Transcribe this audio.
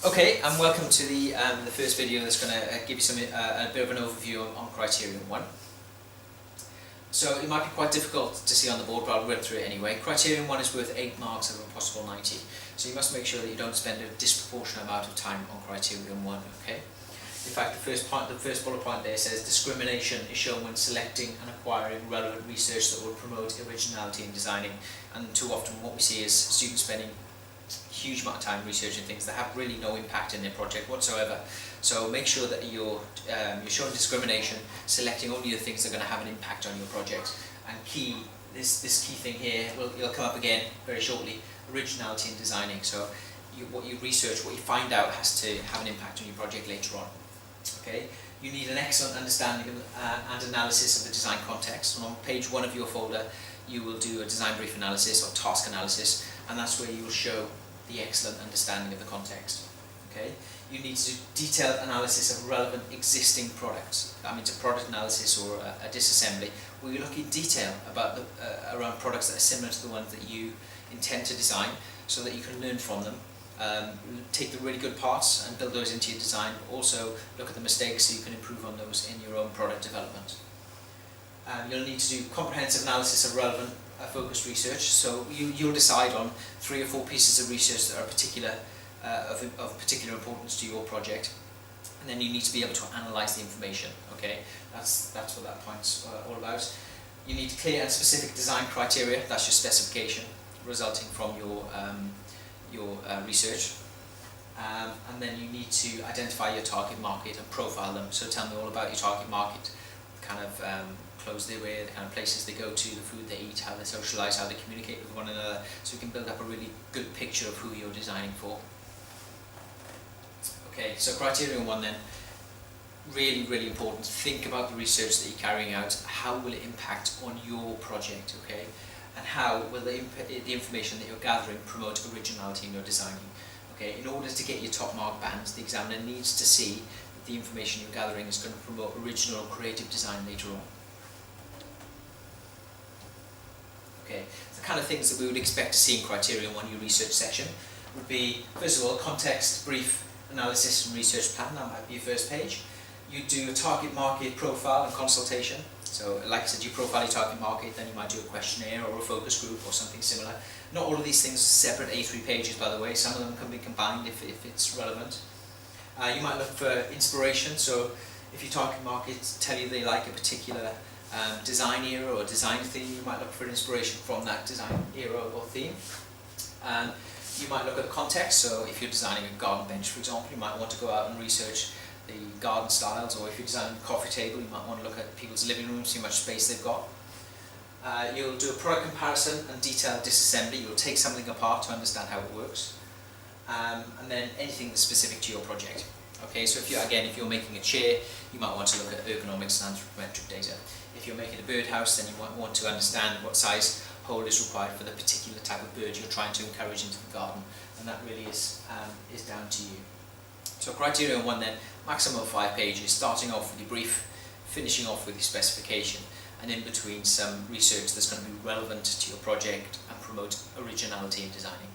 Okay, and welcome to the first video that's going to give you a bit of an overview on Criterion 1. So it might be quite difficult to see on the board, but I'll run through it anyway. Criterion 1 is worth 8 marks of a possible 90, so you must make sure that you don't spend a disproportionate amount of time on Criterion 1, okay? In fact, the first bullet point there says discrimination is shown when selecting and acquiring relevant research that will promote originality in designing, and too often what we see is students spending a huge amount of time researching things that have really no impact in their project whatsoever. So make sure that you're showing discrimination, selecting only the things that are going to have an impact on your project. And this key thing here, it'll come up again very shortly, originality in designing. So what you research, what you find out has to have an impact on your project later on. Okay, you need an excellent understanding and analysis of the design context. And on page 1 of your folder, you will do a design brief analysis or task analysis, and that's where you will show the excellent understanding of the context. Okay, you need to do detailed analysis of relevant existing products. That means a product analysis or a disassembly, where you look in detail about around products that are similar to the ones that you intend to design, so that you can learn from them. Take the really good parts and build those into your design, but also look at the mistakes so you can improve on those in your own product development. You'll need to do comprehensive analysis of relevant focused research, so you'll decide on 3 or 4 pieces of research that are of particular importance to your project, and then you need to be able to analyse the information. Okay, that's what that point's all about. You need clear and specific design criteria, that's your specification resulting from your research, and then you need to identify your target market and profile them. So tell me all about your target market, the kind of clothes they wear, the kind of places they go to, the food they eat, how they socialise, how they communicate with one another, so you can build up a really good picture of who you're designing for. Okay, so Criterion 1 then, really important. Think about the research that you're carrying out. How will it impact on your project, okay? And how will the information that you're gathering promote originality in your designing? Okay, in order to get your top mark bands, the examiner needs to see that the information you're gathering is going to promote original or creative design later on. Okay, the kind of things that we would expect to see in Criterion 1, your research section, would be, first of all, context, brief, analysis and research plan. That might be your first page. You do a target market profile and consultation. So like I said, you profile your target market, then you might do a questionnaire or a focus group or something similar. Not all of these things are separate A3 pages, by the way. Some of them can be combined if it's relevant. You might look for inspiration. So if your target market tell you they like a particular design era or design theme, you might look for inspiration from that design era or theme. You might look at the context. So if you're designing a garden bench, for example, you might want to go out and research the garden styles, or if you're designing a coffee table, you might want to look at people's living rooms, see how much space they've got. You'll do a product comparison and detailed disassembly. You'll take something apart to understand how it works, and then anything that's specific to your project. Okay, so if you're making a chair, you might want to look at ergonomics and anthropometric data. If you're making a birdhouse, then you might want to understand what size hole is required for the particular type of bird you're trying to encourage into the garden, and that really is down to you. So Criterion 1 then, maximum of 5 pages, starting off with your brief, finishing off with your specification, and in between some research that's going to be relevant to your project and promote originality in designing.